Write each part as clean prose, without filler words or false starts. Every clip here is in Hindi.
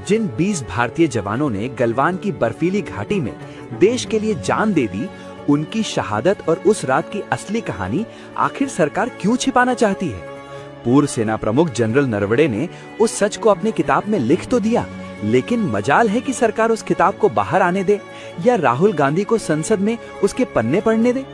जिन 20 भारतीय जवानों ने गलवान की बर्फीली घाटी में देश के लिए जान दे दी, उनकी शहादत और उस रात की असली कहानी आखिर सरकार क्यों छिपाना चाहती है? पूर्व सेना प्रमुख जनरल नरवणे ने उस सच को अपनी किताब में लिख तो दिया, लेकिन मजाल है कि सरकार उस किताब को बाहर आने दे या राहुल गांधी को संसद में उसके पन्ने पढ़ने दे।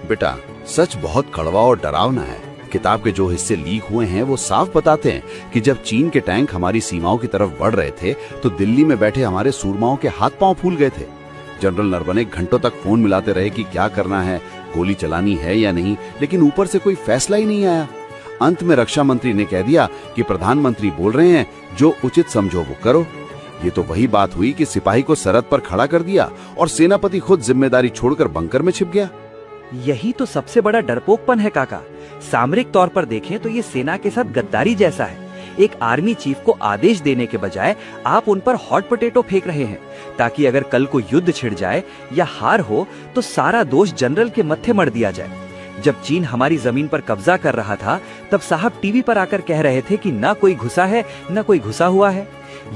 बेटा, सच बहुत कड़वा और डरावना है। किताब के जो हिस्से लीक हुए हैं वो साफ बताते हैं कि जब चीन के टैंक हमारी सीमाओं की तरफ बढ़ रहे थे तो दिल्ली में बैठे हमारे सूरमाओं के हाथ पांव फूल गए थे। जनरल नरवणे घंटों तक फोन मिलाते रहे कि क्या करना है, गोली चलानी है या नहीं, लेकिन ऊपर से कोई फैसला ही नहीं आया। अंत में रक्षा मंत्री ने कह दिया कि प्रधानमंत्री बोल रहे हैं, जो उचित समझो वो करो। ये तो वही बात हुई कि सिपाही को सरहद पर खड़ा कर दिया और सेनापति खुद जिम्मेदारी छोड़कर बंकर में छिप गया। यही तो सबसे बड़ा डरपोकपन है काका। सामरिक तौर पर देखें तो ये सेना के साथ गद्दारी जैसा है। एक आर्मी चीफ को आदेश देने के बजाय आप उन पर हॉट पोटैटो फेंक रहे हैं, ताकि अगर कल को युद्ध छिड़ जाए या हार हो तो सारा दोष जनरल के मत्थे मढ़ दिया जाए। जब चीन हमारी जमीन पर कब्जा कर रहा था, तब साहब टीवी पर आकर कह रहे थे कि ना कोई घुसा है ना कोई घुसा हुआ है।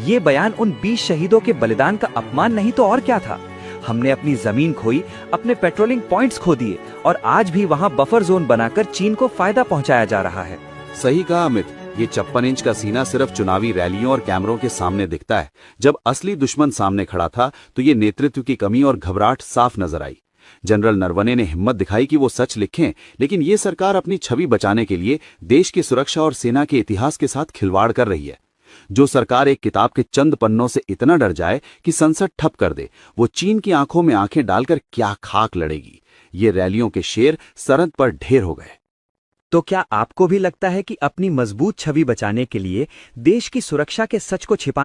ये बयान उन 20 शहीदों के बलिदान का अपमान नहीं तो और क्या था। हमने अपनी जमीन खोई, अपने पेट्रोलिंग पॉइंट्स खो दिए और आज भी वहां बफर जोन बनाकर चीन को फायदा पहुंचाया जा रहा है। सही कहा अमित, ये 56 इंच का सीना सिर्फ चुनावी रैलियों और कैमरों के सामने दिखता है। जब असली दुश्मन सामने खड़ा था तो ये नेतृत्व की कमी और घबराहट साफ नजर आई। जनरल नरवणे ने हिम्मत दिखाई कि वो सच लिखें, लेकिन ये सरकार अपनी छवि बचाने के लिए देश की सुरक्षा और सेना के इतिहास के साथ खिलवाड़ कर रही है। जो सरकार एक किताब के चंद पन्नों से इतना डर जाए कि संसद ठप कर दे, वो चीन की आंखों में आंखें डालकर क्या खाक लड़ेगी। ये रैलियों के शेर सरहद पर ढेर हो गए। तो क्या आपको भी लगता है कि अपनी मजबूत छवि बचाने के लिए देश की सुरक्षा के सच को छिपा